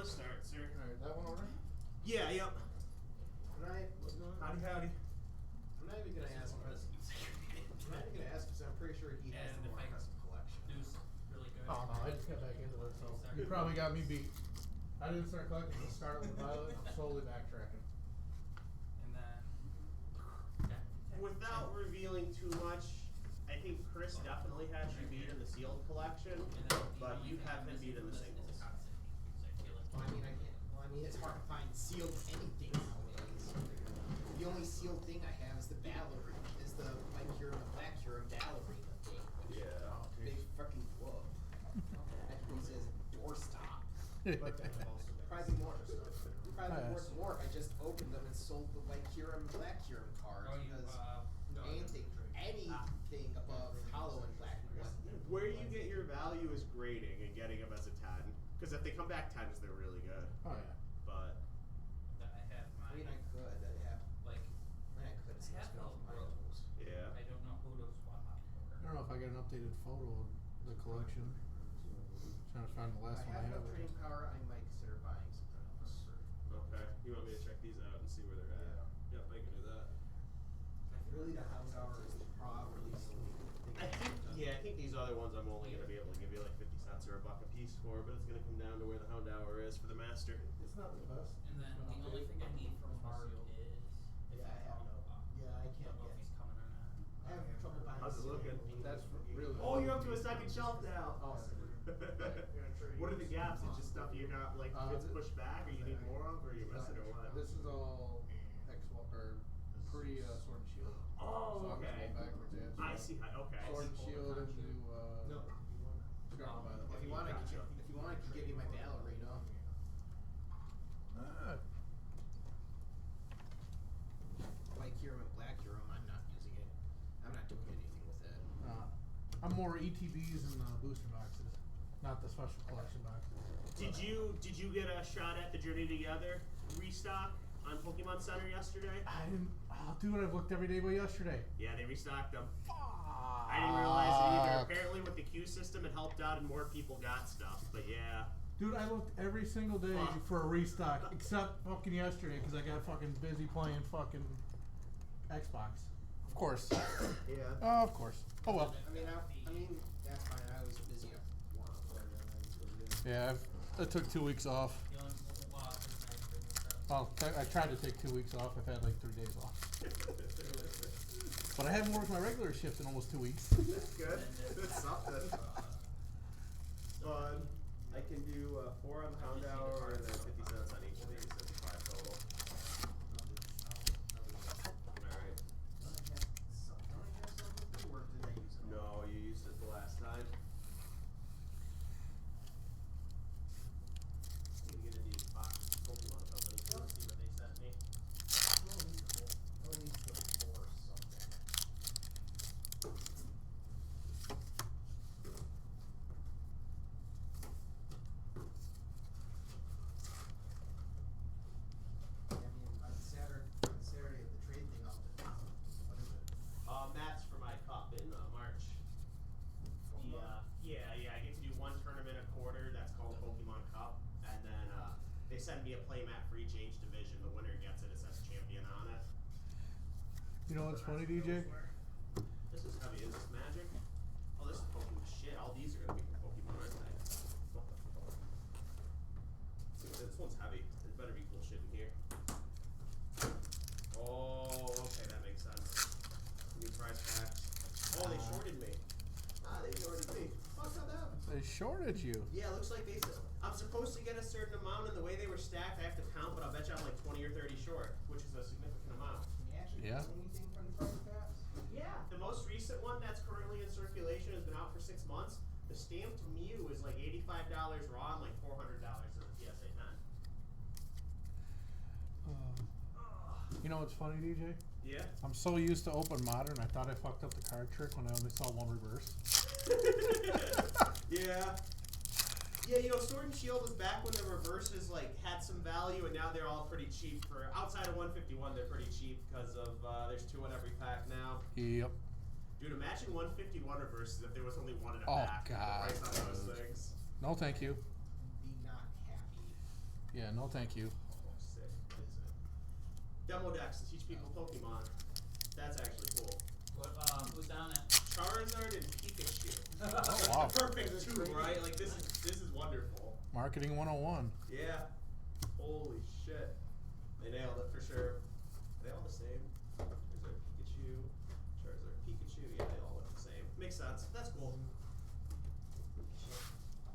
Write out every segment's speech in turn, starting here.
want to start, sir? Alright, that one over? Yeah, yep. Right. Howdy, howdy. I'm not even gonna ask him. I'm not even gonna ask because I'm pretty sure he has the more impressive collection. Deuce, really good. Oh no, I just got back into it, so you probably got me beat. I didn't start collecting the start with the Violet, I'm slowly backtracking. And then, yeah. Without revealing too much, I think Chris definitely has you beat in the sealed collection, And then the but only you thing have I'm him beat in the missing from this singles. is a toxicity, because I feel like. Well, I mean, I can't. Well, I mean, it's hard to find sealed anything nowadays. The only sealed thing I have is the ballerina, is the White Huron and Black Huron ballerina thing. Which Yeah. big fucking whoop. I can use it as a doorstop. But probably more. Probably more if I just opened them and sold the White Huron and Black Huron cards Oh, you, because no, anything above hollow and black and white. Where you get your value is grading and getting them as a 10. Because if they come back 10s, they're really good. Oh yeah. But that I have I mine. mean, I could. I have. Like, I mean, I could. It's I not have spelled no my rope. tools. yeah. I don't know who to swap out for. I don't know if I got an updated photo of the collection. Trying to find the last If one I I have have. enough trading power, I might consider buying something else. Okay. You want me to check these out and see where they're at? Yep, I can do that. Really, the house hour is probably the only thing. I think these other ones I'm only gonna be able to give you like 50 cents or $1 a piece for, but it's gonna come down to where the Hound Hour is for the master. It's not the best. And then the only thing I need from Mark is if Yeah, I have no. Yeah, I can't Don't know if get. he's coming or not. I have trouble buying. How's it looking? That's really. Oh, you're up to a second shelf now. Awesome. What are the gaps? It's just stuff you're not like gets th- pushed back, or you need more of, or are you missing, or what? This is all or pre Sword and Shield. Oh, So I'm just okay. going backwards, yeah. I see. Okay. Sword and Shield into No. Scarlet Violet. If you want, I can give you my ballerina. Ah, White Huron and Black Huron, I'm not using it. I'm not doing anything with it. I'm more ETBs and booster boxes, not the special collection boxes. Did you get a shot at the Journey Together restock on Pokemon Center yesterday? I didn't. Oh, dude, I've looked every day but yesterday. Yeah, they restocked them. Fuck. I didn't realize it either. Apparently, with the queue system, it helped out and more people got stuff. But yeah. Dude, I looked every single day Fuck. for a restock, except fucking yesterday because I got fucking busy playing fucking Xbox. Of course. Yeah. Oh, of course. Oh well. I mean, that's fine. I was busy at work. Yeah, I took 2 weeks off. The only loss is nice for this stuff. Well, I tried to take 2 weeks off. I've had like 3 days off. But I haven't worked my regular shift in almost 2 weeks. That's good. That's something. I can do 4 on the Hound Hour and then 50 cents on each of these. That's 5 total. Alright. No, you used it the last time. I'm gonna get into these box Pokemon companies too, see what they sent me. Saturday of the trade thing, what is it? Mats for my cup in March. I get to do one tournament a quarter. That's called Pokemon Cup, and then they send me a play mat for each age division. The winner gets it. It says champion on it. You know what's funny, DJ? This is heavy. Is this magic? Oh, this is Pokemon shit. All these are gonna be for Pokemon, aren't they? What the fuck? This one's heavy. There better be cool shit in here. Oh, okay, that makes sense. New prize packs. Oh, they shorted me. They shorted me. Fuck how that happened. They shorted you. Yeah, it looks like they said I'm supposed to get a certain amount, and the way they were stacked, I have to count, but I'll bet you I'm like 20 or 30 short, which is a significant amount. Can you actually Yeah. get anything from the price packs? Yeah, the most recent one that's currently in circulation has been out for 6 months. The stamped Mew is like $85 raw and like $400 in the PSA 10. You know what's funny, DJ? Yeah. I'm so used to open modern, I thought I fucked up the card trick when I only saw one reverse. Yeah. Yeah, you know, Sword and Shield was back when the reverses like had some value, and now they're all pretty cheap. For outside of 151, they're pretty cheap because of there's 2 in every pack now. Yep. Dude, imagine 151 reverses if there was only 1 in a Oh, pack. God. The price on those things. No, thank you. Be not happy. Yeah, no thank you. Oh, sick. What is it? Demo decks to teach people Pokemon. That's actually cool. What, who's down at? Charizard and Pikachu. Oh, wow. Perfect too, right? Like this is wonderful. Marketing 101. Yeah. Holy shit. They nailed it for sure. Are they all the same? Charizard, Pikachu. Charizard, Pikachu. Yeah, they all look the same. Makes sense. That's cool.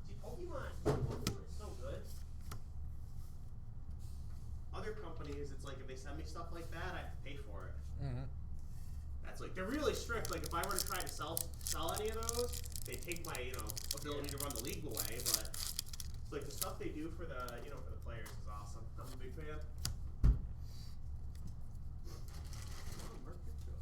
See, Pokemon is so good. Other companies, it's like if they send me stuff like that, I have to pay for it. Mm-hmm. That's like, they're really strict. Like if I were to try to sell any of those, they take my, ability to run the league away, but it's like the stuff they do for the, for the players is awesome. I'm a big fan. Oh, Mark Mitchell.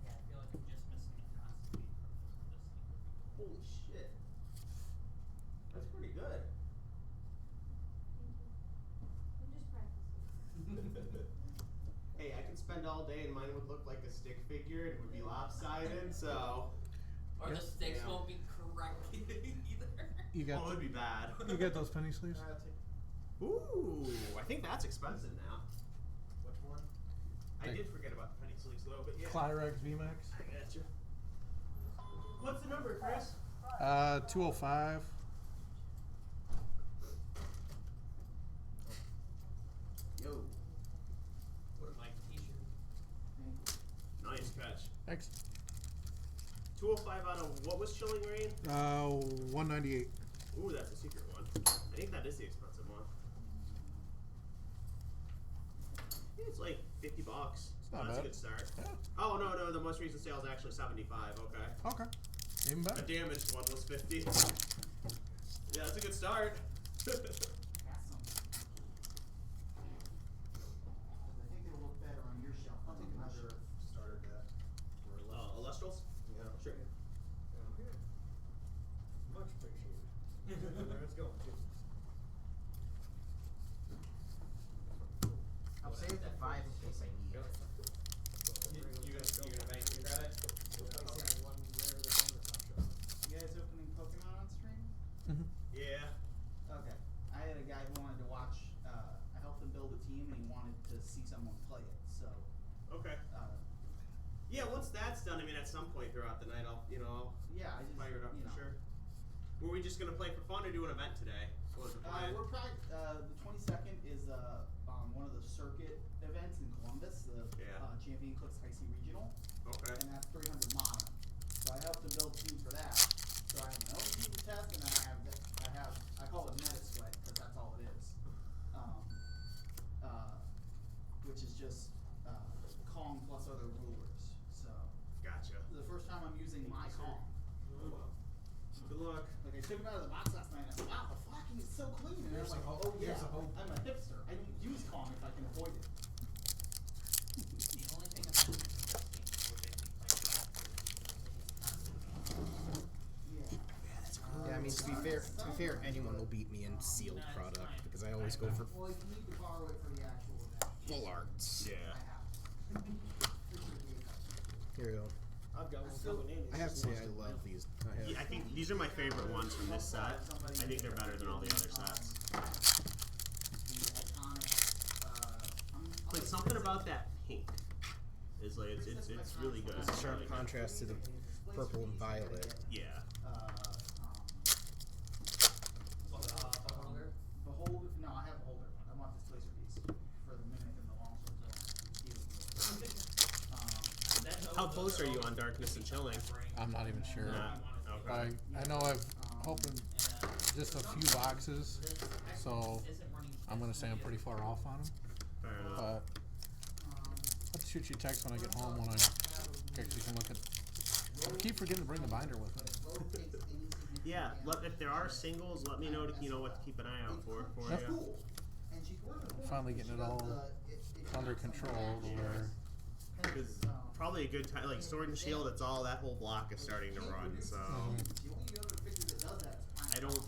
Yeah, I feel like I'm just missing the constant beat from this thing. Holy shit. That's pretty good. I'm just practicing. Hey, I could spend all day and mine would look like a stick figure and it would be lopsided, so. Or the sticks Yeah. won't be correct either. You got Oh, it would be bad. you got those penny sleeves? Ooh, I think that's expensive now. Which one? I did forget about the penny sleeves though, but yeah. Clyrex VMAX. I gotcha. What's the number, Chris? 205. Yo. My t-shirt. Nice catch. Thanks. 205 out of what was Chilling Reign? 198. Ooh, that's a secret one. I think that is the expensive one. Yeah, it's like $50. It's not That's bad. a good start. Yeah. Oh no, the most recent sale is actually 75. Okay. Okay. Even The better. damaged one was 50. Yeah, that's a good start. Got some. 'Cause I think it'll look better on your shelf. I'll take another. Started that. Illustrals? Yeah. Sure. Much appreciated. Where it's going too. I'll save the 5 in case I need it. You gonna bank your credit? You guys opening Pokemon on stream? Mm-hmm. Yeah. Okay. I had a guy who wanted to watch, I helped him build a team and he wanted to see someone play it, so, Okay. Yeah, once that's done, I mean, at some point throughout the night, I'll yeah, I just, fire it up you for know. sure. Were we just gonna play for fun or do an event today? What was the plan? We're probably, the 22nd is, one of the circuit events in Columbus, the, Yeah. Champion Clicks High C Regional, Okay. and that's 300 mono. So I helped him build a team for that. So I have my own team to test, and then I call it Meta Sweat, because that's all it is. Which is just, Kong plus other rulers, so. Gotcha. The first time I'm using my Kong. Oh, well. Good luck. Like I took him out of the box last night and I'm like, wow, the flocking is so clean. And Here's I'm like, some hope. oh yeah, Here's some hope. I'm a hipster. I don't use Kong if I can avoid it. The only thing about this game would make me play Yeah. Yeah, I mean to be fair, anyone will beat me in sealed No, it's product fine. because I always go for Well, if you need to borrow it for the actual event, full arts. Yeah. I have. Here you go. I've got one Still- coming in. I have to say I love these. Yeah, I think these are my favorite ones from this set. I think they're better than all the other sets. The iconic, Like something about that pink is like it's really good. It's a sharp Really good. contrast to the purple and violet. Yeah. Beholder. Beholder, no, I have Beholder. I want this laser piece for the Mimic and the Longsword Zone. How close are you on Darkness and Chilling? I'm not even sure. Yeah. Okay. I know I've hoping just a few boxes, so I'm gonna say I'm pretty far off on them. Fair enough. But I'll shoot you a text when I get home when I actually can look at. I keep forgetting to bring the binder with me. Yeah. If there are singles, let me know what to keep an eye out for Yep. you. Finally getting it all under control to where. Because probably a good time, like Sword and Shield. It's all that whole block is starting to run. So I don't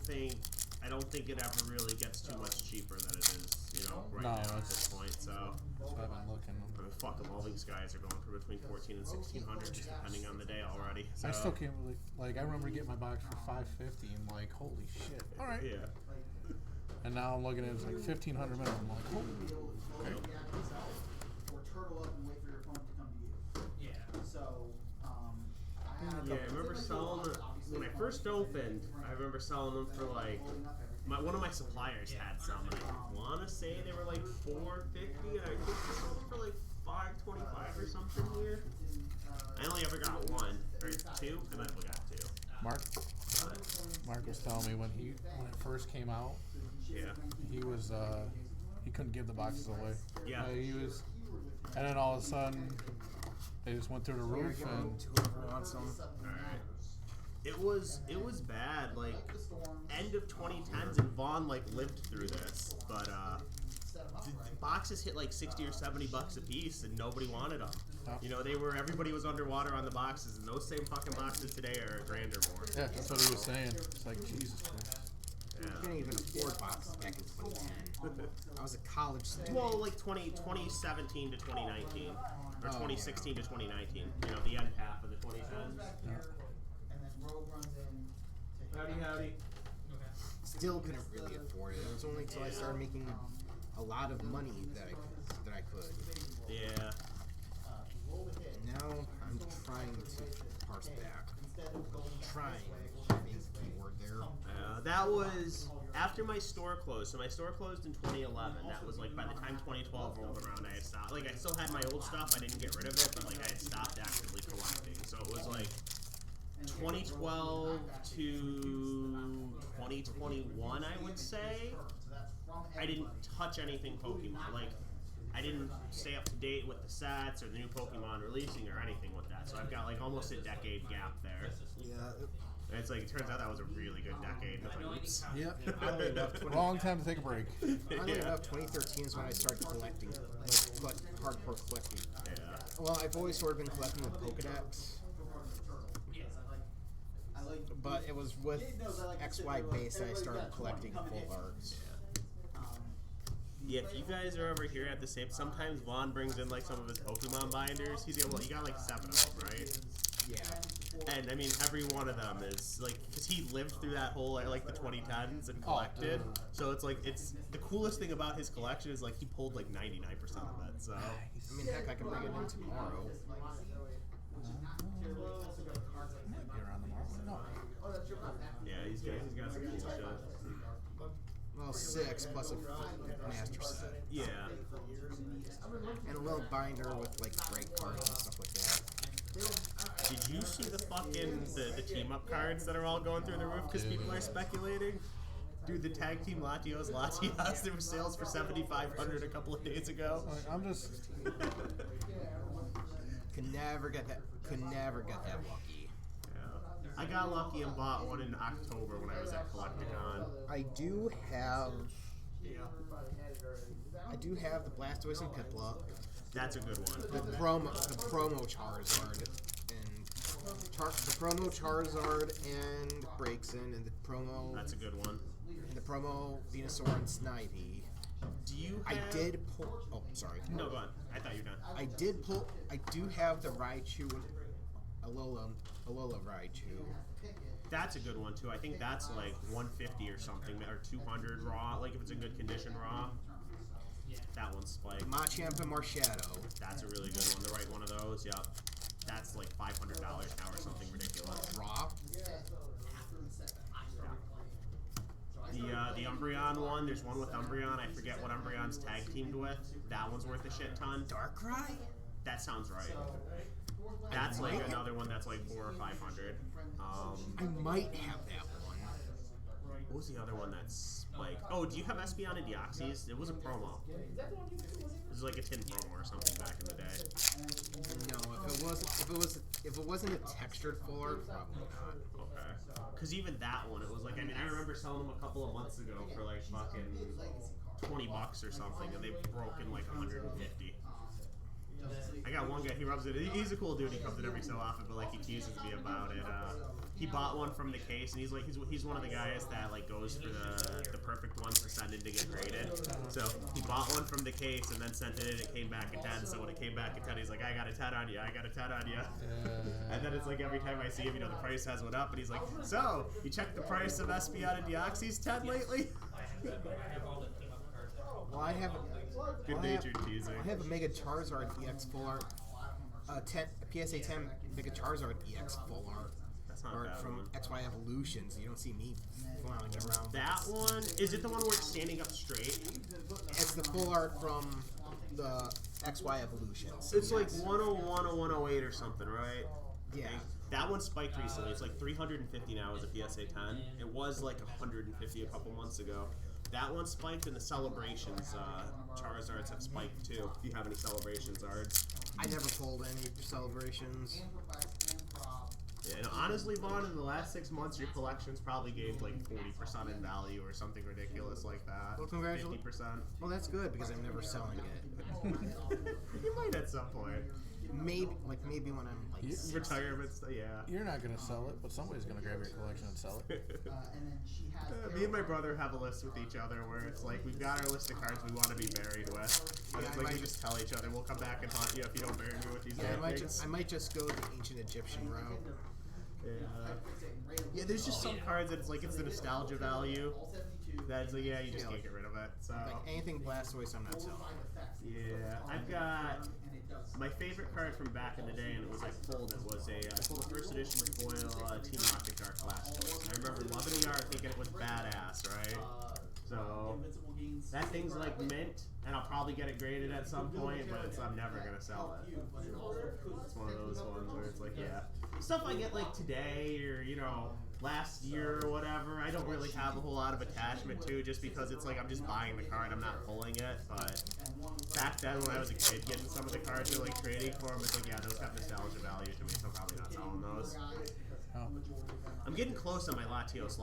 think it ever really gets too much cheaper than it is. you know, right No, now at that's- this point. So, So I've been looking. I mean, fuck them. All these guys are going for between 14 and 1600, just depending on the day already. So, I still can't believe, like, I remember getting my box for $550 and like, holy shit. All right. Yeah. And now I'm looking at it's like 1,500 minimum. I'm like, holy. Okay. Or turtle up and wait for your opponent to come to you. Yeah. So, I have. Yeah, I remember selling them when I first opened. I remember selling them for like one of my suppliers had some, and I want to say they were like $4.50, and I think I sold them for like $5.25 or something here. I only ever got one or two. I might have got two. Mark was telling me when it first came out, Yeah. he was he couldn't give the boxes away. Yeah. He was, and then all of a sudden they just went through the roof and Whoever wants them. Alright. It was bad, like end of 2010s, and Vaughn like lived through this, but the boxes hit like 60 or 70 bucks a piece, and nobody wanted them. Oh. You know, everybody was underwater on the boxes, and those same fucking boxes today are $1,000 or more. yeah, that's what he was saying. It's like Jesus Christ. I couldn't even afford boxes back in 2010. I was a college student. Well, like 2017 to 2019, or Oh. 2016 to 2019. You know, the end half of the 2010s. Yeah. And then Rogue runs in. Howdy, howdy. Okay. Still couldn't really afford it. It was only until I started making a lot of money that I could. Yeah. And now I'm trying to parse back. Trying. Being the key word there. That was after my store closed. So my store closed in 2011. That was like by the time 2012 rolled around, I had stopped. Like I still had my old stuff. I didn't get rid of it, but like I had stopped actively collecting. So it was like 2012 to 2021, I would say. I didn't touch anything Pokemon. Like I didn't stay up to date with the sets or the new Pokemon releasing or anything with that. So I've got like almost a decade gap there. Yeah. And it's like, it turns out that was a really good decade. It's like, oops. Yep. Oddly enough, Wrong time to take a break. Oddly Yeah. enough, 2013 is when I started collecting, like hardcore collecting. Yeah. Well, I've always sort of been collecting the Pokedex, but it was with XY base that I started collecting full arts. Yeah, if you guys are over here at the same, sometimes Vaughn brings in like some of his Pokemon binders. He's got, well, you got like 7 of them, right? Yeah. And I mean, every one of them is like, because he lived through that whole like the 2010s and collected. So it's like, it's the coolest thing about his collection is like he pulled like 99% of it. So I mean, heck, I can bring it in tomorrow. Might be around tomorrow. No. yeah, he's got some cool shit. Well, 6 plus a master set. Yeah. And a little binder with like break cards and stuff like that. Did you see the fucking the team up cards that are all going through the roof because people are speculating? Dude, the tag team Latios, there were sales for $7,500 a couple of days ago. Like, I'm just. Could never get that lucky. Yeah. I got lucky and bought one in October when I was at Collecticon. I do have the Blastoise and Piplup, That's a good one. the promo Charizard, and the promo Charizard and Braixen, and the promo That's a good one. Venusaur and Snivy. Do you I have... did pull. Oh, sorry. No, go on. I thought you were done. I do have the Raichu and Alola Raichu. That's a good one, too. I think that's like 150 or something, or 200 raw, like if it's in good condition raw. That one's spiked. Machamp and Marshadow. That's a really good one. The right one of those, yep. That's like $500 now or something ridiculous. Raw. The Umbreon one, there's one with Umbreon. I forget what Umbreon's tag teamed with. That one's worth a shit ton. Darkrai? That sounds right. That's like another one that's like $400 or $500. I might have that one. What was the other one that's like? Oh, do you have Espeon and Deoxys? It was a promo. It was like a tin promo or something back in the day. No, if it wasn't a textured full art, probably not. Okay. Because even that one, it was like, I mean, I remember selling them a couple of months ago for like fucking $20 or something, and they broke in like 150. I got one guy, he rubs it. He's a cool dude. He comes in every so often, but like he teases me about it. He bought one from the case, and he's like, he's one of the guys that like goes for the perfect ones to send in to get graded. So he bought one from the case and then sent it in. It came back a 10. So when it came back a 10, he's like, I got a 10 on you. I got a 10 on you. And then it's like every time I see him, the price has went up. And he's like, so you checked the price of Espeon and Deoxys 10 lately? I have all the team up cards. Well, I have Good natured teasing. I have a Mega Charizard EX full art. 10 PSA 10 Mega Charizard EX full art. That's not a Art bad from one. XY Evolutions. You don't see me flying around. That one, is it the one where it's standing up straight? It's the full art from the XY Evolutions. It's like 101 or 108 or something, right? Yeah. That one spiked recently. It's like 350 now as a PSA 10. It was like 150 a couple months ago. That one spiked, and the Celebrations Charizards have spiked too. If you have any Celebrations Ards. I never pulled any Celebrations. Yeah, and honestly, Vaughn, in the last 6 months, your collection's probably gained like 40% in value or something ridiculous like that. Well, 50%. Well, that's good because I'm never selling it. You might at some point. Maybe when I'm like Retirement stuff, yeah. You're not gonna sell it, but somebody's gonna grab your collection and sell it. And then she has. Me and my brother have a list with each other where it's like we've got our list of cards we want to be buried with. And Yeah, it's I like we might- just tell each other we'll come back and haunt you if you don't bury me with these Yeah, other things. I might just go the ancient Egyptian route. Yeah, there's just some cards that it's like it's the nostalgia value. That's like you just can't get rid of it. So Like anything Blastoise, I'm not selling. yeah, I've got my favorite card from back in the day, and it was I pulled a first edition foil Team Rocket Dark Blastoise. And I remember loving the art, thinking it was badass, right? So that thing's like mint, and I'll probably get it graded at some point, but I'm never gonna sell it. It's one of those ones where it's like, yeah, stuff I get like today or last year or whatever. I don't really have a whole lot of attachment to, just because it's like I'm just buying the card, I'm not pulling it. But back then when I was a kid, getting some of the cards or like trading for them, it's like, yeah, those have nostalgia value to me, so I'm probably not selling those. Oh. I'm getting close on my Latios.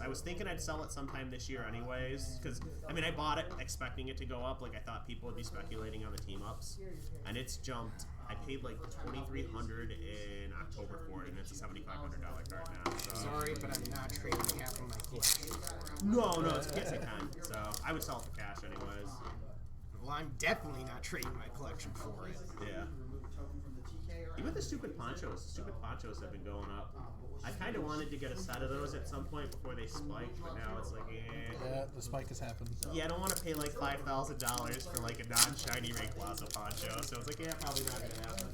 I was thinking I'd sell it sometime this year anyways, because, I bought it expecting it to go up, like I thought people would be speculating on the team ups, and it's jumped. I paid like $2,300 in October for it, and it's a $7,500 card now. So. Sorry, but I'm not trading half of my collection. No, it's a PSA 10, so I would sell it for cash anyways. Well, I'm definitely not trading my collection for it. Yeah. Even the stupid ponchos have been going up. I kind of wanted to get a set of those at some point before they spiked, but now it's like, Yeah, the spike has happened. Yeah, I don't want to pay like $5,000 for like a non-shiny Rayquaza poncho, so it's like, yeah, probably not gonna happen.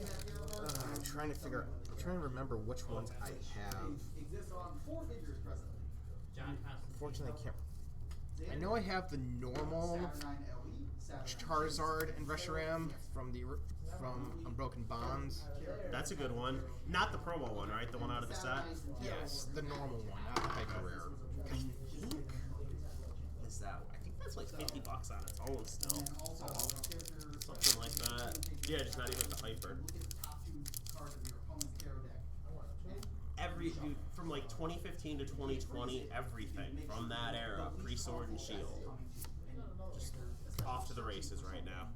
I'm trying to remember which ones I have. Exists on 4 figures presently. John Constantine. Unfortunately, I can't. I know I have the normal Saturnine LE, Charizard and Reshiram from Unbroken Bonds. That's a good one. Not the promo one, right? The one out of the set? Yes, the normal one, not the hyper rare. I think is that. I think that's like $50 on its own still. Something like that. Yeah, just not even the hyper. Dude, from like 2015 to 2020, everything from that era, pre-Sword and Shield, just off to the races right now.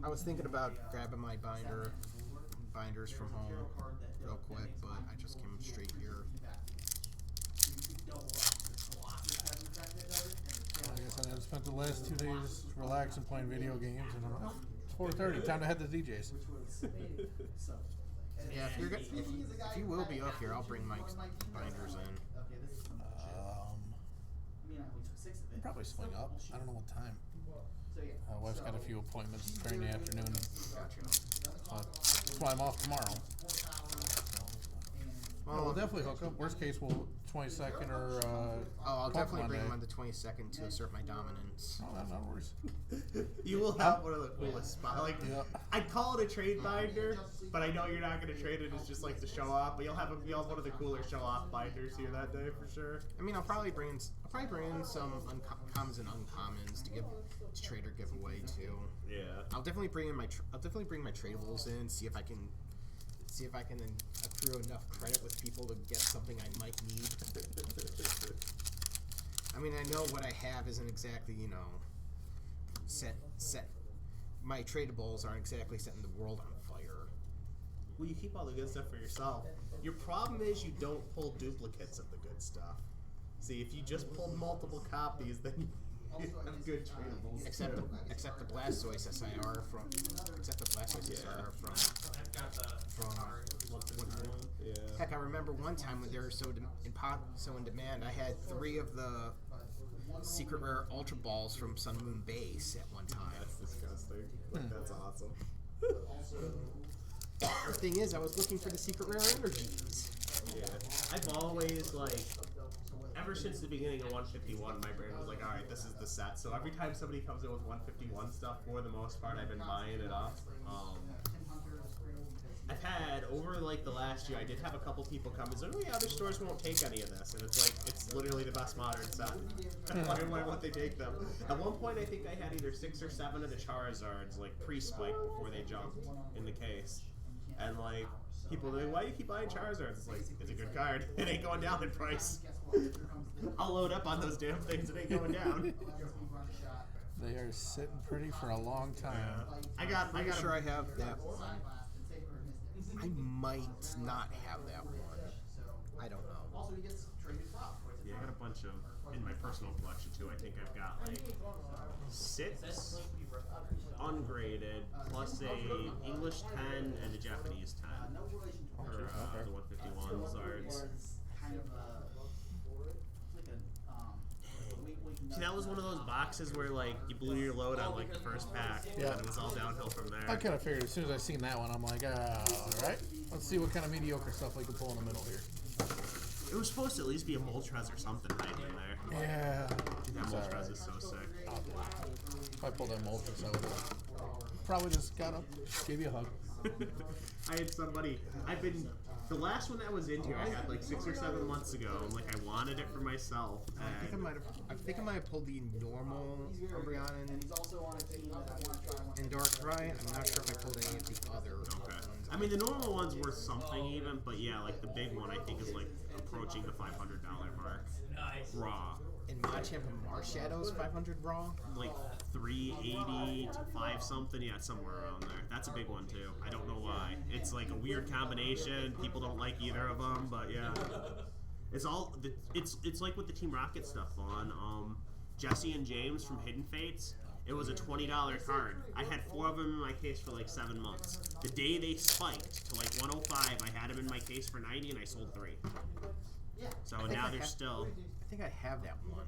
I was thinking about grabbing my binders from home real quick, but I just came straight here. Like I said, I spent the last 2 days relaxing, playing video games, and I'm like, it's 4:30, time to head to DJ's. Yeah, if you will be up here, I'll bring my binders in. Probably swing up. I don't know what time. Wife's got a few appointments during the afternoon. That's why I'm off tomorrow. Well, We'll definitely hook up. Worst case, we'll 22nd or I'll definitely Pokemon bring Day. them on the 22nd to assert my dominance. Oh, no worries. You will have one of the coolest spots. Like, Yeah. I'd call it a trade binder, but I know you're not going to trade it as just like the show off. But you'll have one of the cooler show off binders here that day for sure. I mean, I'll probably bring in some uncommons and uncommons to trade or give away too. Yeah. I'll definitely bring my tradables in. See if I can accrue enough credit with people to get something I might need. I mean, I know what I have isn't exactly, set. My tradables aren't exactly setting the world on fire. Well, you keep all the good stuff for yourself. Your problem is you don't pull duplicates of the good stuff. See, if you just pulled multiple copies, then have good tradables. Except the Blastoise SIR from I've got the Yeah. Heck, I remember one time when they were so in demand, I had 3 of the secret rare Ultra Balls from Sun Moon Base at one time. That's disgusting. Like, that's awesome. The thing is, I was looking for the secret rare energies. Yeah. I've always, like, ever since the beginning of 151, my brain was like, alright, this is the set. So every time somebody comes in with 151 stuff, for the most part, I've been buying it up. I've had, over, like, the last year, I did have a couple people come and say, oh yeah, other stores won't take any of this. And it's like, it's literally the best modern set. Why won't they take them? At one point, I think I had either 6 or 7 of the Charizards, like, pre-spike before they jumped in the case. And, like, people are like, why do you keep buying Charizards? It's like, it's a good card. It ain't going down in price. I'll load up on those damn things. It ain't going down. They are sitting pretty for a long time. I got Sure, I have that one. I might not have that one. I don't know. Also, he gets traded flop. Yeah, I got a bunch of in my personal collection too. I think I've got like 6 ungraded plus a English 10 and a Japanese 10 No relation to for the 151s arts. kind of like a See, that was one of those boxes where like you blew your load on like the first pack, Yeah. and it was all downhill from there. I kind of figured as soon as I seen that one, I'm like, alright, let's see what kind of mediocre stuff we can pull in the middle here. It was supposed to at least be a Moltres or something hiding in there. Yeah. Dude, that It's Moltres alright. is so sick. I'll do it. If I pulled that Moltres, I would have probably just got up, gave you a hug. I had somebody. The last one that was in here, I had like 6 or 7 months ago, and like I wanted it for myself. I think I might have pulled the normal Umbreon and he's also on a team that I want to try one. and Darkrai. I'm not sure if I pulled any of the other Okay. ones. I mean, the normal one's worth something even, but yeah, like the big one I think is like approaching the $500 mark. nice. Raw. In Machamp and Marshadows 500 raw. Like 380 to 5 something, yeah, it's somewhere around there. That's a big one too. I don't know why. It's like a weird combination. People don't like either of them, but yeah. It's all it's like with the Team Rocket stuff on Jesse and James from Hidden Fates. It was a $20 card. I had 4 of them in my case for like 7 months. The day they spiked to like 105, I had them in my case for 90 and I sold 3. So now they're still. I think I have that one.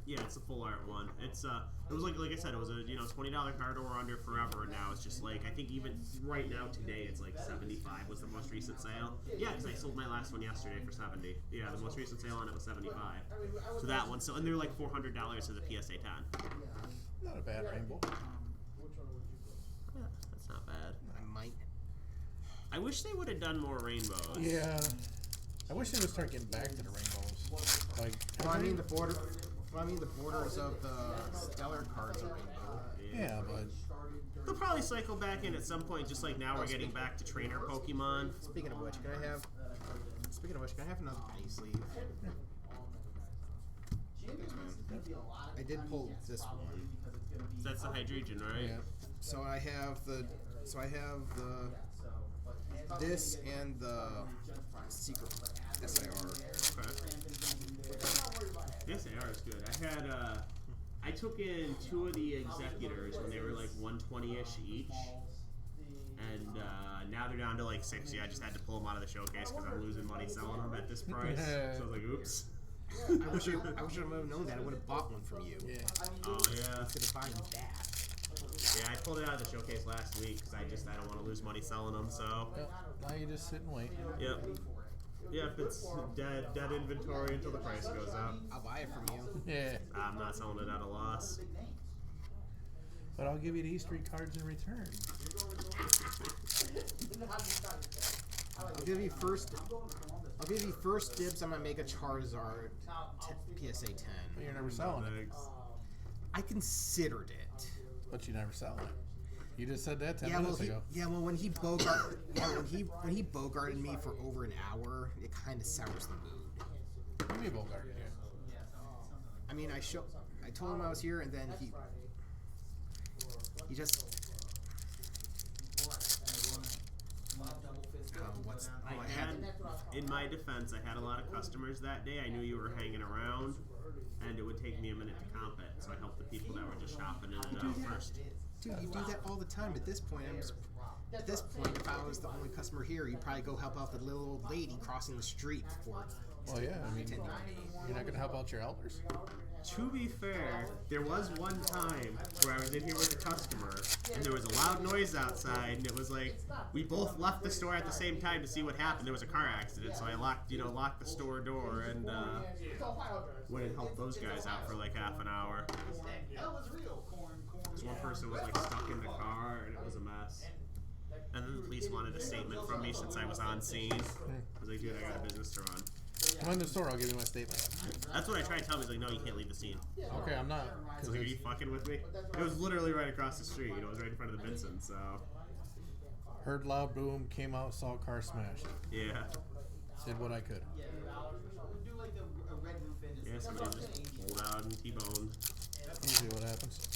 Yeah, it's the full art one. It's it was like I said, it was a $20 card or under forever, and now it's just like I think even right now today it's like 75 was the most recent sale. Yeah, because I sold my last one yesterday for 70. Yeah, the most recent sale on it was 75. So that one, and they're like $400 for the PSA 10. Not a bad rainbow. Yeah, that's not bad. I might. I wish they would have done more rainbows. Yeah. I wish they would start getting back to the rainbows. Like, Well, I mean the borders of the stellar cards are rainbow. yeah, but They'll probably cycle back in at some point, just like now we're getting back to trainer Pokemon. Speaking of which, can I have another penny sleeve? I did pull this one. That's the Hydreigon, right? yeah. So I have this and the secret SIR. Okay. Yes, they are. It's good. I took in 2 of the executors when they were like 120-ish each, and now they're down to like 60. I just had to pull them out of the showcase because I'm losing money selling them at this price. So I was like, oops. I wish I would have known that. I would have bought one from you Yeah. Oh yeah. instead of buying that. Yeah, I pulled it out of the showcase last week because I don't want to lose money selling them. So. Well, now you just sit and wait. Yep. Yep, it's dead inventory until the price goes up. I'll buy it from you. Yeah. I'm not selling it at a loss. But I'll give you these 3 cards in return. I'll give you first dibs on my Mega Charizard PSA 10. But you're never selling it. Thanks. I considered it. But you never sell it. You just said that 10 Yeah, minutes well, ago. when he when he bogarted me for over an hour, it kind of sours the mood. Give me a Bogart, yeah. I mean, I told him I was here, and then he just. In my defense, I had a lot of customers that day. I knew you were hanging around, and it would take me a minute to comp it. So I helped the people that were just shopping in and out first. Dude, you do that all the time. At this point, at this point, if I was the only customer here, you'd probably go help out the little old lady crossing the street before. Well, yeah, I mean, you're not gonna help out your elders. To be fair, there was one time where I was in here with a customer, and there was a loud noise outside, and it was like we both left the store at the same time to see what happened. There was a car accident, so I locked the store door and went and helped those guys out for like half an hour. Because one person was like stuck in the car, and it was a mess. And then the police wanted a statement from me since I was on scene. I was like, dude, I got a business to run. Come in the store, I'll give you my statement. That's what I tried to tell him. He's like, no, you can't leave the scene. Okay, I'm not. I was Cause like, are you it's, fucking with me? It was literally right across the street. It was right in front of the Benson, so. heard loud boom, came out, saw car smashed. Yeah. Did what I could. Do like a red roof in. Yeah, somebody just pulled out and T-boned. Usually what happens.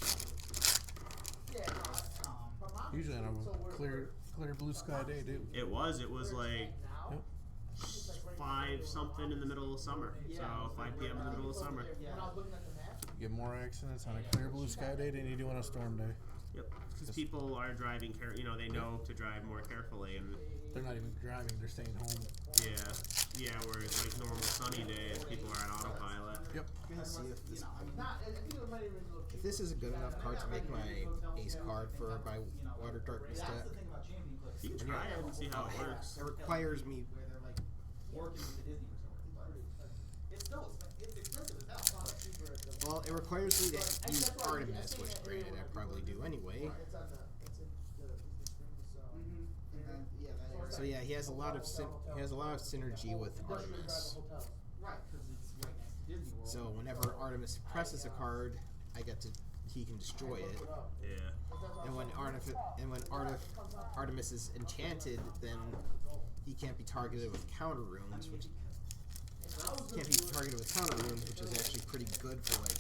Usually on a clear blue sky day, dude. It was like Yep. 5 something in the middle of summer. So 5 p.m. in the middle of summer. You get more accidents on a clear blue sky day than you do on a storm day. Yep. Because people are driving, they know to drive more carefully, and They're not even driving, they're staying home. yeah. Whereas like normal sunny days, people are on autopilot. Yep. I'm gonna see if this is a good enough card to make my ace card for my Water Darkness deck. You can try it and see how it works. It requires me. Well, it requires me to use Artemis, which granted I probably do anyway. So yeah, he has a lot of synergy with Artemis. So whenever Artemis presses a card, he can destroy it. Yeah. And when Artemis is enchanted, then he can't be targeted with counter runes, which is actually pretty good for like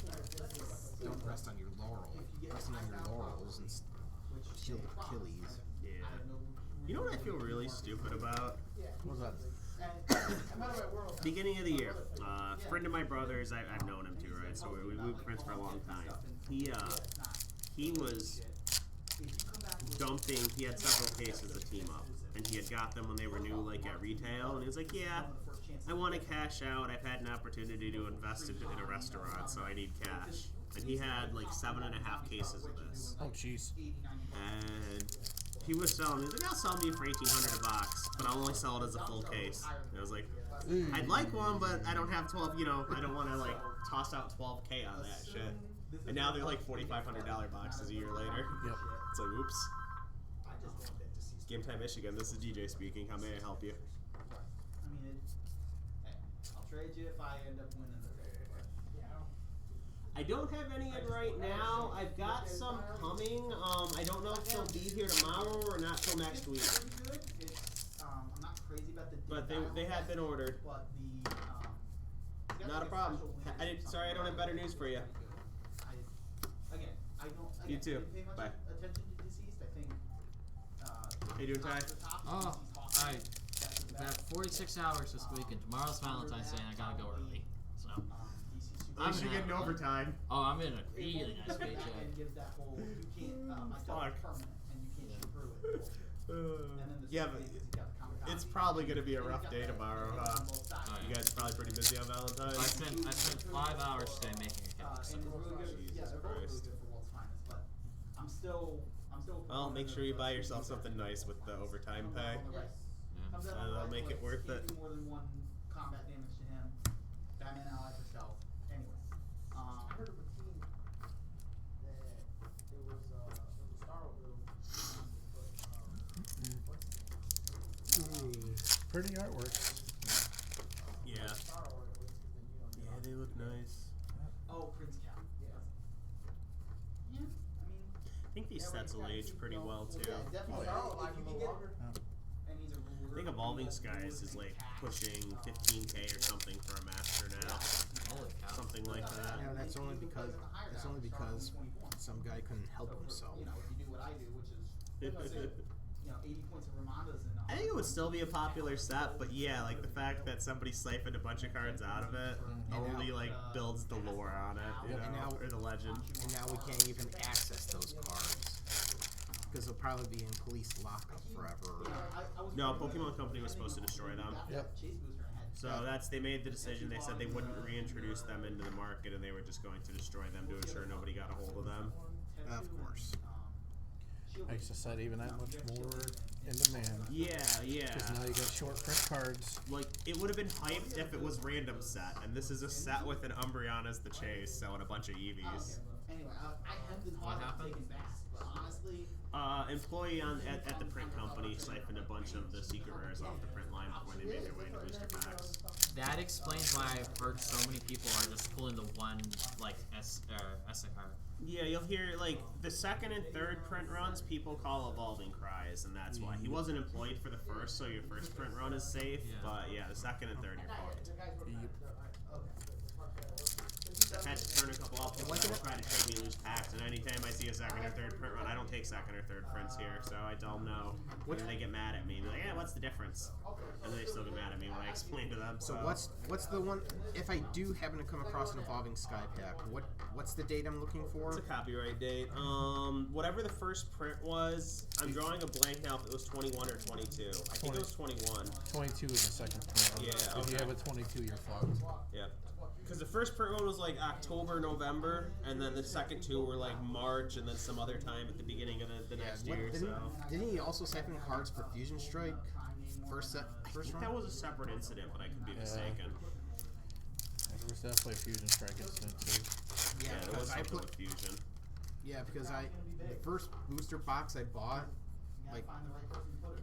don't rest on your laurels and shield Achilles. Yeah. You know what I feel really stupid about? What's that? Beginning of the year, a friend of my brother's, I've known him too, right? So we've been friends for a long time. He was dumping. He had several cases of Team Up, and he had got them when they were new, like at retail. And he was like, "Yeah, I want to cash out. I've had an opportunity to invest in a restaurant, so I need cash." And he had like 7.5 cases of this. Oh, jeez. And he was selling. He was like, "I'll sell me for $1,800 a box, but I'll only sell it as a full case." And I was like, "I'd like one, but I don't have 12. I don't want to like toss out 12K on that shit." And now they're like $4,500 boxes a year later. Yep. It's like, oops. Game Time Michigan, this is DJ speaking. How may I help you? I'll trade you if I end up winning the trade. I don't have any in right now. I've got some coming. I don't know if they'll be here tomorrow or not till next week. I'm not crazy about the But they had been ordered. But the Not a problem. Sorry, I don't have better news for you. You too. Bye. Attention to deceased. I think. How you doing, Ty? Oh, I got 46 hours this week, and tomorrow's Valentine's Day, and I gotta go early. So, At least you're getting overtime. oh, I'm in a really nice paycheck. Fuck. Yeah, but it's probably gonna be a rough day tomorrow, huh? You guys are probably pretty busy on I Valentine's. spent 5 hours today making a cake. So. Jesus Christ. I'm still. Well, make sure you buy yourself something nice with the overtime pay. That'll make it worth it. More than one combat damage to him. Batman ally for stealth. Anyways, I heard of a team that it was Pretty artwork. Yeah. Yeah, they look nice. Oh, Prince Cal. Yeah. Yeah. I mean. I think these sets will age pretty well too. Yeah, definitely. If you can get, and he's a ruler. I think Evolving Skies is like pushing 15K or something for a master now. Holy cow. Something like that. Yeah, that's only because some guy couldn't help himself. You know, if you do what I do, which is 80 points of Ramondas and. I think it would still be a popular set, but yeah, like the fact that somebody siphoned a bunch of cards out of it only like builds the lore on it, you And know, now- or the legend. And now we can't even access those cards because they'll probably be in police lockup forever. No, Pokemon Company was supposed to destroy them. Yep. So they made the decision. They said they wouldn't reintroduce them into the market, and they were just going to destroy them to ensure nobody got a hold of them. Of course. Makes the set even that much more in demand. Yeah, yeah. Because now you got short print cards. Like, it would have been hyped if it was random set, and this is a set with an Umbreon as the chase, so and a bunch of Eevees. Anyway, I have been What hard on happened? taking back, but honestly, Employee at the print company siphoned a bunch of the secret rares off the print line before they made their way to booster packs. That explains why I've heard so many people are just pulling the one like SNR. Yeah, you'll hear, like, the second and third print runs people call Evolving Cries, and that's why. He wasn't employed for the first, so your first print run is safe, Yeah. but yeah, the second and third you're fucked. I've had to turn a couple off because people try to trade me loose packs, and anytime I see a second or third print run, I don't take second or third prints here, so I tell them no. When they get mad at me, be like, yeah, what's the difference? And then they still get mad at me when I explain to them. So what's the one? If I do happen to come across an Evolving Sky pack, what's the date I'm looking for? It's a copyright date. Whatever the first print was, I'm drawing a blank now if it was 21 or 22. I think it was 21. 22 is the second print. Yeah, If you okay. have a 22, you're fucked. Yeah. Because the first print one was like October, November, and then the second two were like March, and then some other time at the beginning of the next year. Didn't he also siphon cards for Fusion Strike? First I run? think that was a separate incident, but I could be mistaken. There was definitely a Fusion Strike incident too. Yeah, there was because I something put with Fusion. because the first booster box I bought, like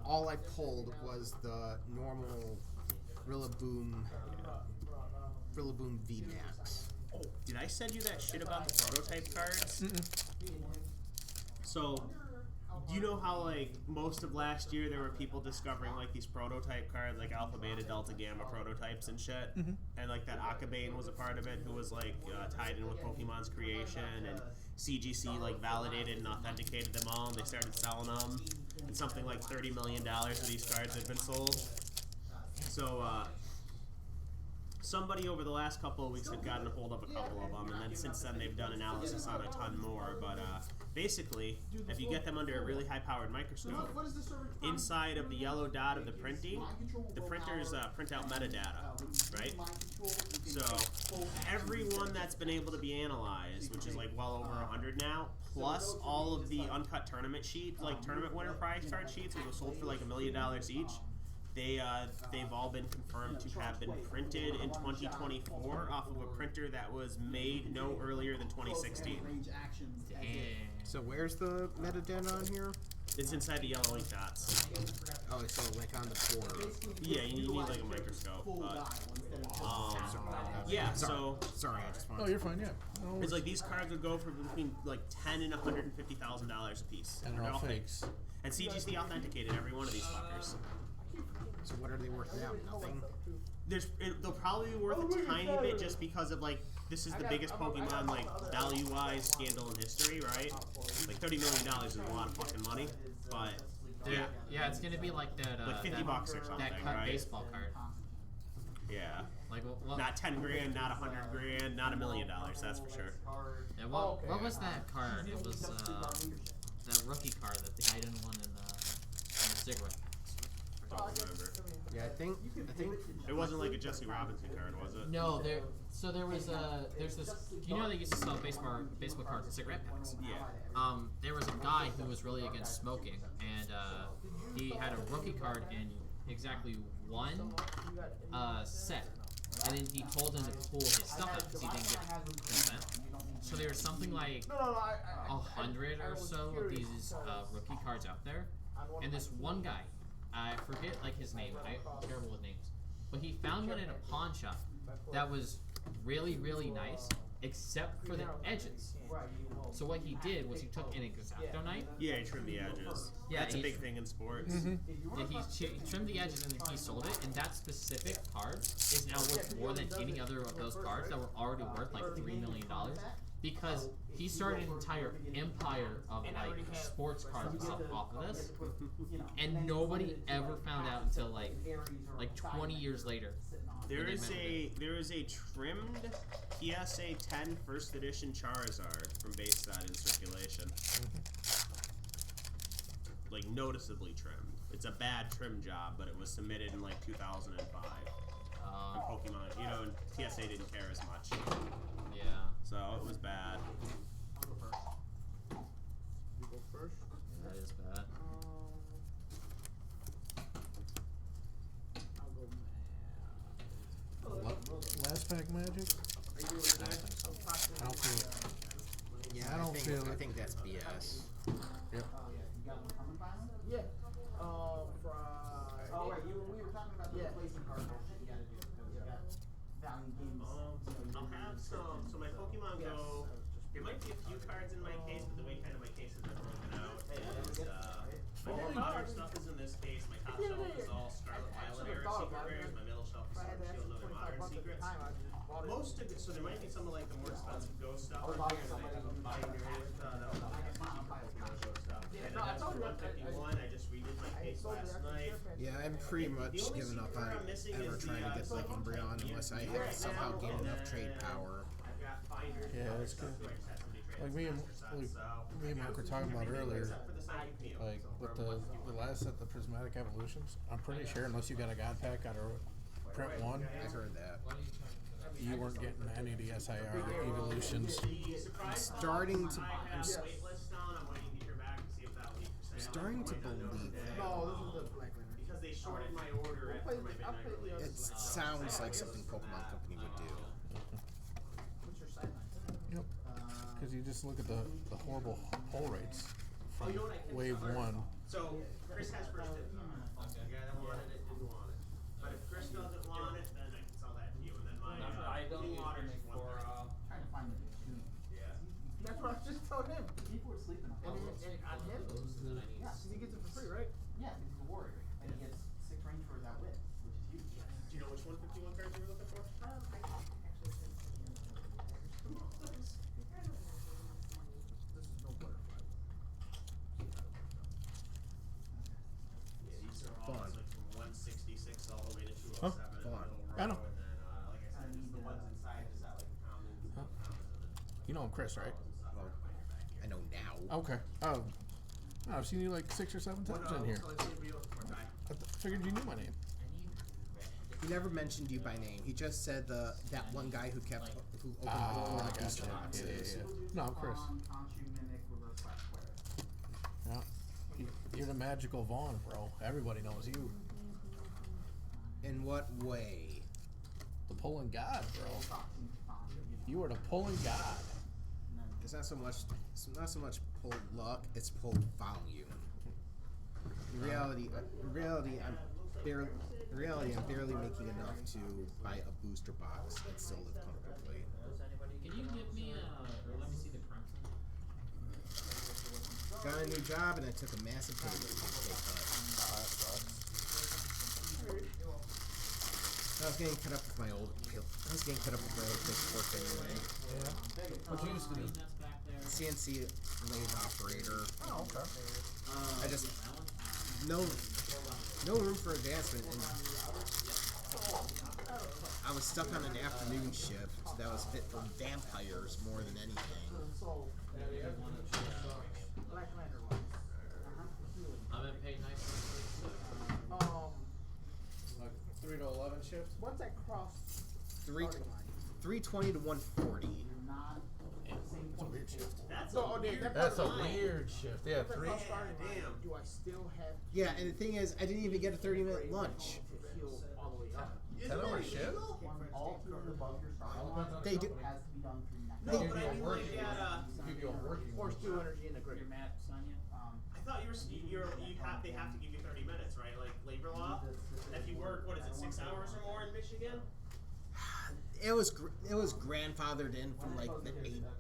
all I pulled was the normal Rillaboom VMAX. Oh, did I send you that shit about the prototype cards? So, you know how like most of last year there were people discovering like these prototype cards, like Alpha, Beta, Delta, Gamma prototypes and shit, and like that Akabane was a part of it, who was like tied in with Pokemon's creation, and CGC like validated and authenticated them all, and they started selling them, and something like $30 million of these cards have been sold. So, somebody over the last couple of weeks had gotten a hold of a couple of them, and then since then they've done analysis on a ton more. But basically, if you get them under a really high-powered microscope, inside of the yellow dot of the printing, the printers print out metadata, right? So every one that's been able to be analyzed, which is like well over 100 now, plus all of the uncut tournament sheets, like tournament winner prize card sheets, which were sold for like $1 million each. They've all been confirmed to have been printed in 2024 off of a printer that was made no earlier than 2016. Damn. So where's the metadata on here? It's inside the yellow ink dots. Oh, it's like on the border. Yeah, you need like a microscope. But, yeah, so Sorry, I just Oh, wanted. you're fine, yeah. No, it's like these cards would go for between like $10,000 and $150,000 a piece. and they're all fakes. And CGC authenticated every one of these fuckers. So what are they worth now? Nothing. They'll probably be worth a tiny bit just because of like this is the biggest Pokemon like value-wise scandal in history, right? Like $30 million is a lot of fucking money, but yeah, Yeah, it's gonna be like that. Like 50 bucks or something, That cut right? baseball card. yeah, Like what? not 10 grand, not 100 grand, not $1 million. That's for sure. Yeah, what was that card? It was that rookie card that the guy didn't want in the cigarette. I don't remember. Yeah, I think. It wasn't like a Jesse Robinson card, was it? No, there's this. You know they used to sell baseball cards and cigarette packs. Yeah. There was a guy who was really against smoking, and he had a rookie card in exactly one set, and then he told him to pull his stuff out because he didn't get consent. So there was something like 100 or so of these rookie cards out there, and this one guy, I forget like his name. I'm terrible with names, but he found one in a pawn shop that was really, really nice, except for the edges. So what he did was he took an X-Acto knife. Yeah, he trimmed the edges. Yeah, That's a he- big thing in sports. Yeah, he trimmed the edges and then he sold it, and that specific card is now worth more than any other of those cards that were already worth like $3 million. because he started an entire empire of like sports cars and stuff off of this, and nobody ever found out until like 20 years later. There is a trimmed PSA 10 first edition Charizard from base set in circulation. Like noticeably trimmed. It's a bad trim job, but it was submitted in like 2005. And Pokemon, you know, and TSA didn't care as much. Yeah. So it was bad. You go first? That is bad. Last pack magic? I don't feel it. Yeah, I don't feel I it. think that's BS. Yep. You got one coming finally? Yeah. Friday. Oh, right, we were talking about the Yeah. replacement card bullshit you gotta do, because you got Valiant Games. I'll have some. So my Pokemon Go. There might be a few cards in my case, but the way kind of my cases are broken out is my more modern stuff is in this case. My top shelf is all Scarlet Violet era secret rares. My middle shelf is Sword and Shield and other modern secrets. Most of it, so there might be some of like the more expensive Go stuff on here, and then I have a binder with that was like a secret Pokemon Go stuff. And then that's for 151. I just redid my case last night. Yeah, I'm pretty much given up on ever trying to get like Umbreon unless I have somehow gained enough trade power. I've got binders. Yeah, that's good. Like me and Mark were talking about earlier, like with the last set, the Prismatic Evolutions, I'm pretty sure unless you got a God Pack out of print 1, I heard that. you weren't getting any of the SIR Evolutions. I'm starting to believe that. No, this is the Black Lantern. because they shorted my order after my midnight release. It sounds like something Pokemon Company would do. What's your sideline? Yep. Because you just look at the horrible pull rates Oh, from you know what I can wave start? 1. So Chris has first dibs on it. The guy that wanted it didn't want it. But if Chris doesn't want it, then I can sell that to you. And then my I don't Blue use Water's Gimmick one for person. Trying to find the tune. Yeah. That's what I just told him. People were sleeping on And, it. and on him, Then I need Yeah, he gets it for free, right? Yeah, because he's a warrior, and he gets 6 range for his outwit, which is huge. Do you know which 151 cards you were looking for? I actually think. This is no butterfly. Yeah, these are all Fun. it's like from 166 all the way to 207 Huh? in the Fun. middle I know. row. And then, like I said, just the ones inside just got like commons and Huh? commons and then You know I'm Chris, right? and stuff Well, are right back here. I know now. Okay. Oh. I've seen you like 6 or 7 times in here. So let's see if we look for Ty. I figured you knew my name. He never mentioned you by name. He just said that one guy who kept who opened Ah, the door I to booster gotcha. boxes. Yeah. No, I'm Chris. Conchu, Mimic, Reverse Slash Square. Yeah. You're the magical Vaughn, bro. Everybody knows you. In what way? The pulling god, bro. Boxing, You are the pulling god. It's not so much pull luck. It's pull volume. In reality, I'm barely making enough to buy a booster box and still live comfortably. Can you give me or let me see the crimson? Got a new job and I took a massive pay cut. I was getting cut up with my old place of work anyway. Yeah. What you used to do? That's back there. CNC lathe operator. Oh, okay. I just no room for advancement, and I was stuck on an afternoon shift that was fit for vampires more than anything. So, Black Lantern ones. I'm in paid night for Like 3 to 11 shift? Once I cross Three, starting line. 320 to 140. You're not Yeah, that's a weird shift. That's No, a oh, weird That's a line. weird shift. Yeah, Once I 3. cross starting line, damn. do I still have Yeah, and the thing is, I didn't even get a 30-minute lunch. to heal all the way up? Isn't 10-hour that shift? illegal? all tiers above your starting line They do. has to be done through next. No, but I mean like Give you a working Force 2 energy in the grid. Your map, Sonya? I thought they have to give you 30 minutes, right? Like labor law. If you work, what is it, 6 hours or more in Michigan? It was grandfathered in from like the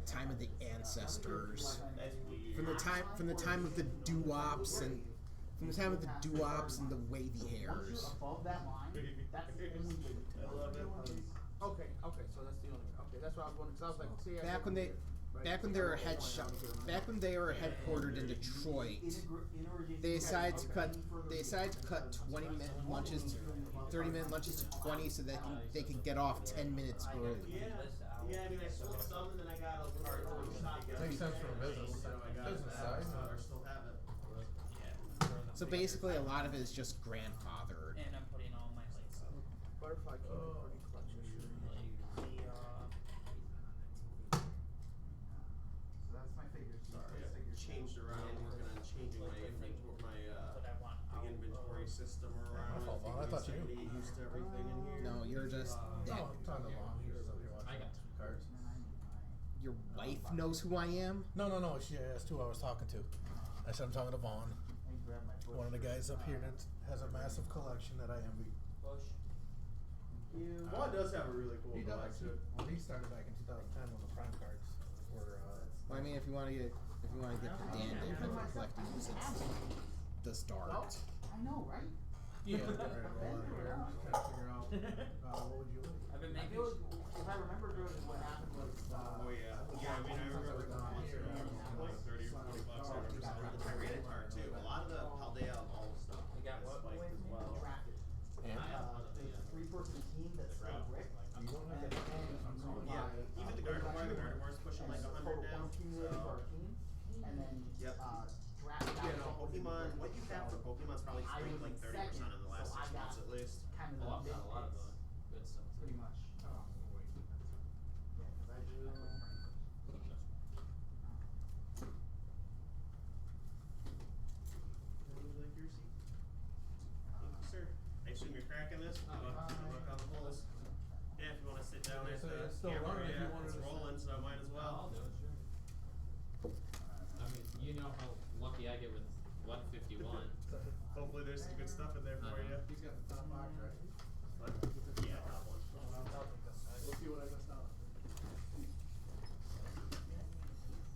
time of the ancestors, That's weird. from the time of the doo-wops and the wavy hairs. Above that line, that's the only way to I love it. Okay, so that's the only way. Okay, that's what I was wondering. Cause I was like, see, I Back when they back when they were headquartered in Detroit, they decided to cut 20-minute lunches, 30-minute lunches to 20, so that they could get off 10 minutes early. Yeah, I mean, I sold some and then I got a card to shop. Makes sense for a business. Business side. I still have it. So basically, a lot of it is just grandfathered. And I'm putting all my lights up. Butterfly came in pretty clutch this year. So that's my figures. Sorry, I changed around. I'm working on changing my inventory system around. I thought you knew. Get used to everything in here. No, you're just dead. No, I'm talking to Mom. You're just up here watching. I got two cards. Your wife knows who I am? No. She asked who I was talking to. I said I'm talking to Vaughn. One of the guys up here that has a massive collection that I envy. Vaughn does have a really cool He does. collection. Well, he started back in 2010 when the prime cards were. Well, I mean, if you want to get pedantic with collecting since the start. I know, right? Yeah. Right, roll out here. Trying to figure out what would you like. I've been I making. feel like if I remember good, what happened was. Oh yeah. Yeah, I mean, I remember once it was like 30 or 40 bucks. I remember selling the Tyranitar too. A lot of the Paldea All stuff got what? spiked as well. Drafted. And? It's a 3-person team that's still brick. You don't have that. Yeah, even the Gardevoir's pushing like 100 now. So. And then Yep. drafted out. Yeah, no, Pokemon. What you have for Pokemon's probably spiked like 30% in the last 6 months at least. Kind of Oh, I've got a lot of the good stuff. pretty much. Yeah, 'cause I do. Would you like your seat? Thank you, sir. I assume you're cracking this? Good luck on the polls. Yeah, if you want to sit down there, So it's still running if you wanted it's to- rolling, so I might as I'll well. do it, sure. I mean, you know how lucky I get with 151. Hopefully there's some good stuff in there for you. He's got the top box, right? What? Yeah, top one. We'll see what I missed out.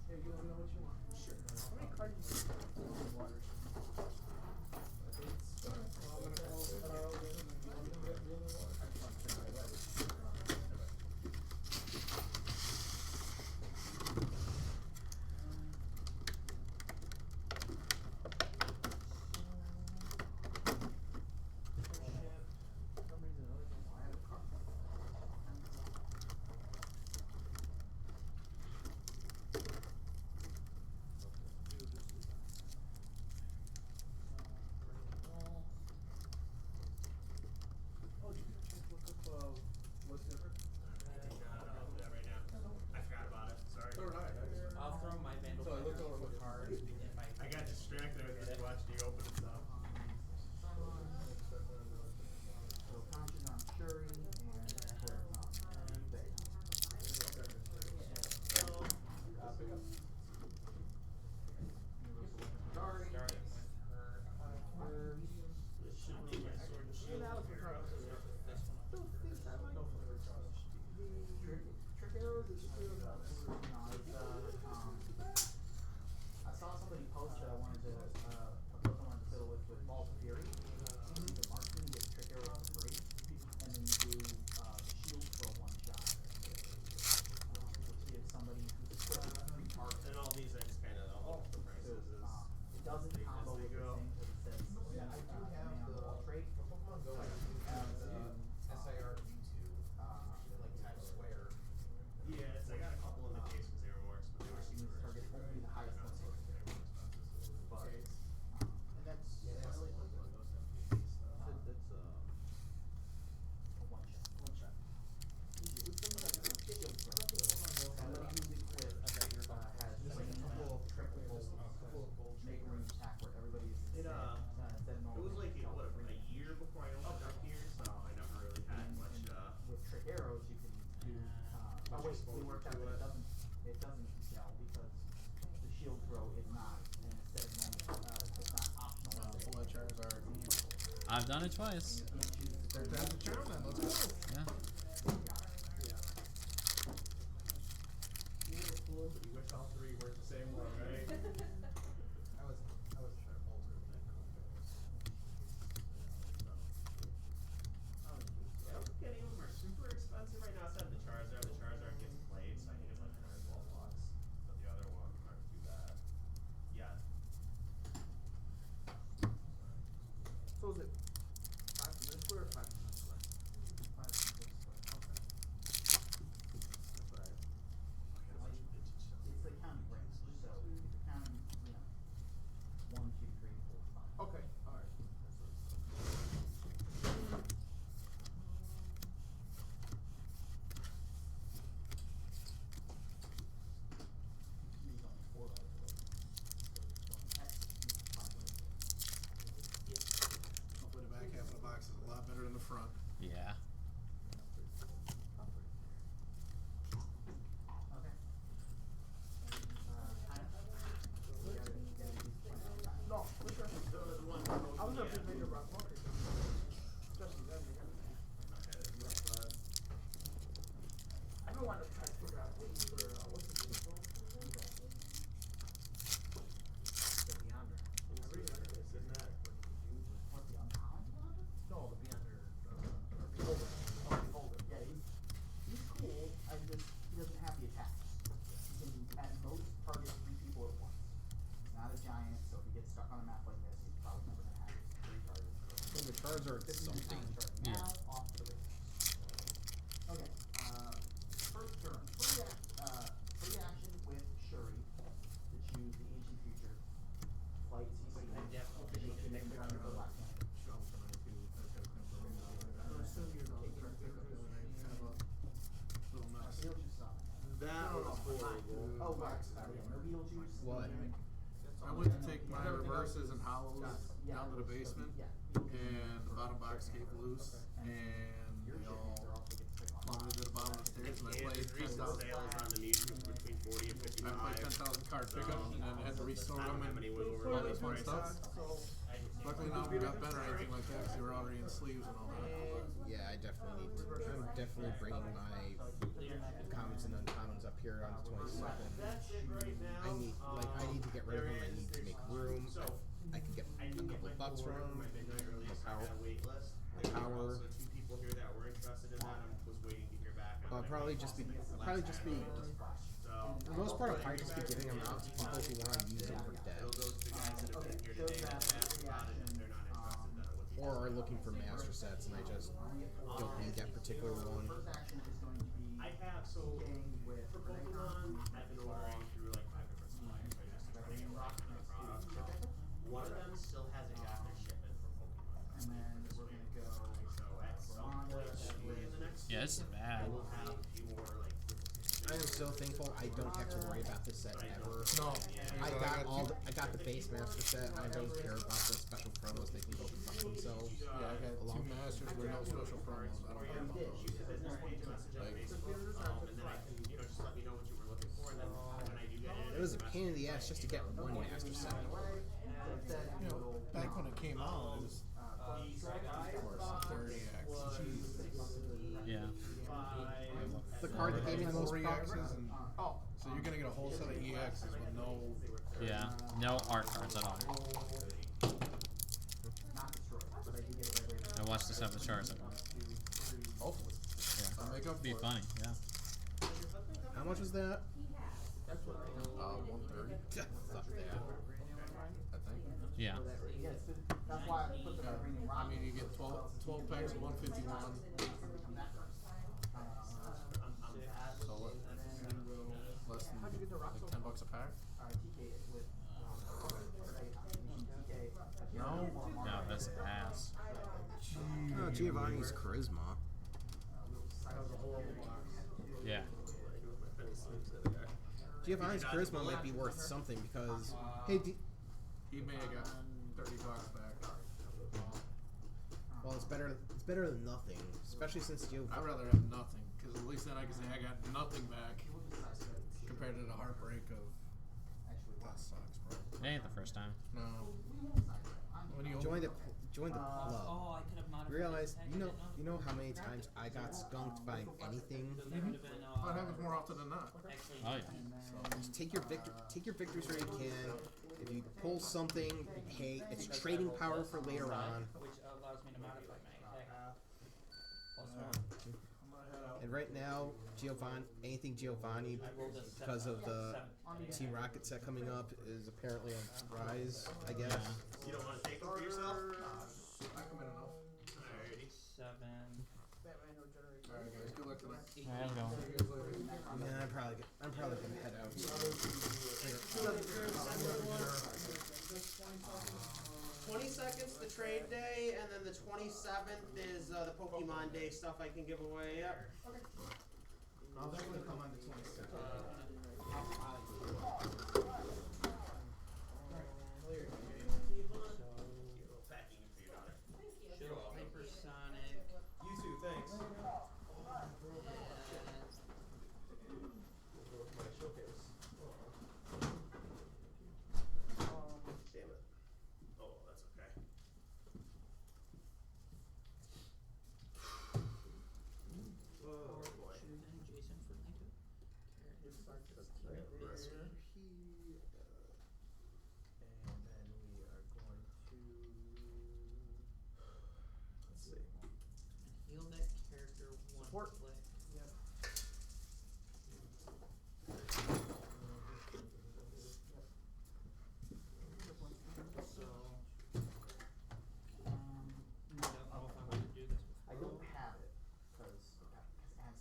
Hey, you let me know what you want. Sure. How many cards do you want? Waters. What's different? I'll do that right now. I forgot about it. Sorry. So did I. I'll throw my Vandal So I looked Fingers over the card in my. I got distracted. I was busy watching you open stuff. So Conscious on Shuri and Starting with her. This should be my sword and shield. That was the card. This one. Trick arrows is true. I saw somebody post that I wanted to a book I wanted to fiddle with Balls of Fury. The marksman gets trick arrows for free, and then you do shield for one shot. Which gives somebody who's equipped 3 targets. And all these, I just kind of, all the So, prices is. it doesn't as combo they with the go. thing because it says Yeah, I do have command the all trait. Pokemon Go. I do have the SIR V2 in like Times Square. Yeah, I got a couple in the case because they were more expensive. They were Means super target expensive. only the highest Not level. so expensive. They were expensive. But And that's That's really like like one of those FPV stuff. It's a one shot. one shot. Somebody who's equipped has like triple make range attack where everybody's It, instead of It was normal like, shot what, free. a year before I opened up here, so I never really had much, With trick arrows you can do oh wait, we worked out that it doesn't gel because the shield throw is not and instead of normal it's not optional. Full of Charizard. I've done it twice. You can't choose the There's that charm then. Let's go. Yeah. you wish all three worked the same way, right? I was trying to alter it. Yeah, I don't think any of them are super expensive right now. Outside of the Charizard gets played, so I think it's like 112 bucks. cards are something. Yeah. Off to the races. Okay, first turn. Free action with Shuri to choose the Ancient Future. Flight CC. The black man. Beetlejuice summon. That was horrible. Oh, right. No Beetlejuice. What? I went to take my reverses and hollows down to the basement, Yeah. and the bottom box gave loose, and they all plummeted to the bottom of the stairs, and I played Recent 10,000. sales on the music between 40 and 55. I played 10,000 card pickup, and then had to restore them and all this fun stuff. Luckily, none of them got bent or anything like that, because they were already in sleeves and all that. Yeah, I definitely need to. I'm definitely bringing my commons and uncommons up here on the 22nd. I need to get rid of them. I need to make room. I can get a couple bucks from them. Power. Two people here that were interested in that. I was waiting to hear back. I'll probably just be. For the most part, I'll probably just be giving them out to people who want to use them for debt, Those are the guys that have been here today that have asked about it. If they're not interested, then it would be. or are looking for master sets, and I just don't need that particular one. First action is going to be I have so with for Pokemon, I've been ordering through like 5 different suppliers. I just trying to get products. One of them still hasn't got their shipment for Pokemon. and then we're gonna go So at some point in the next Yeah, this is bad. week, we'll have a few more like. I am so thankful I don't have to worry about this set ever. No. I got the base master set. I don't care about the special promos. They can go fuck themselves. Yeah, I got two masters with no special promos. I don't care about those. Use the business page message on Facebook, and then I can, just let me know what you were looking for, and then when I do get it. It was a pain in the ass just to get one master set. You know, back when it came out, it was, of course, 30X. Yeah. The card that gave me the most Four problems. EXs, and so you're gonna get a whole set of EXs with no. Yeah. No art cards at all. not destroyed, but I do get a red I watched this episode Charizard. Hopefully. Yeah. I'll make up Be for funny. Yeah. How much was that? 130. Fuck that. I think. Yeah. Yes, that's why I put the green rock. I mean, you get 12 packs of 151. So what? Less than like $10 a pack? No. No, that's ass. Oh, Giovanni's charisma. Yeah. Giovanni's charisma might be worth something because hey, He may have got $30 back. well, it's better than nothing, especially since I'd Giovanni. rather have nothing, because at least then I can say I got nothing back compared to the heartbreak of that sucks, bro. It ain't the first time. No. When you Join the club. Oh, I could have modified Realize the tag, I you know didn't know. how many times I got skunked by anything. That would have been, That happens more often than not. actually, Oh yeah. Just take your victories where you can. If you pull something, hey, it's trading power for later on. which allows me to modify my attack. Plus one. And right now, anything Giovanni, I rolled a because of the 17. Team Rocket set coming up, is apparently on rise, I guess. You don't want to take them for yourself? I come in enough. Alrighty. 7. Alright guys, good luck tonight. I have going. Yeah, I'm probably gonna head out. 22nd is the trade day, and then the 27th is the Pokemon Day stuff I can give away. Yep. I'll definitely come on the 22nd. Hypersonic. You too, thanks. Damn it. Oh, that's okay. Oh boy. Jason for Nico.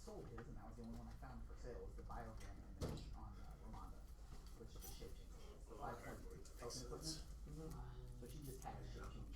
sold his, and that was the only one I found for sale. Was the Biogram image on Ramonda, which is shape change. It's the 5.0 token equipment. So she just tagged shape change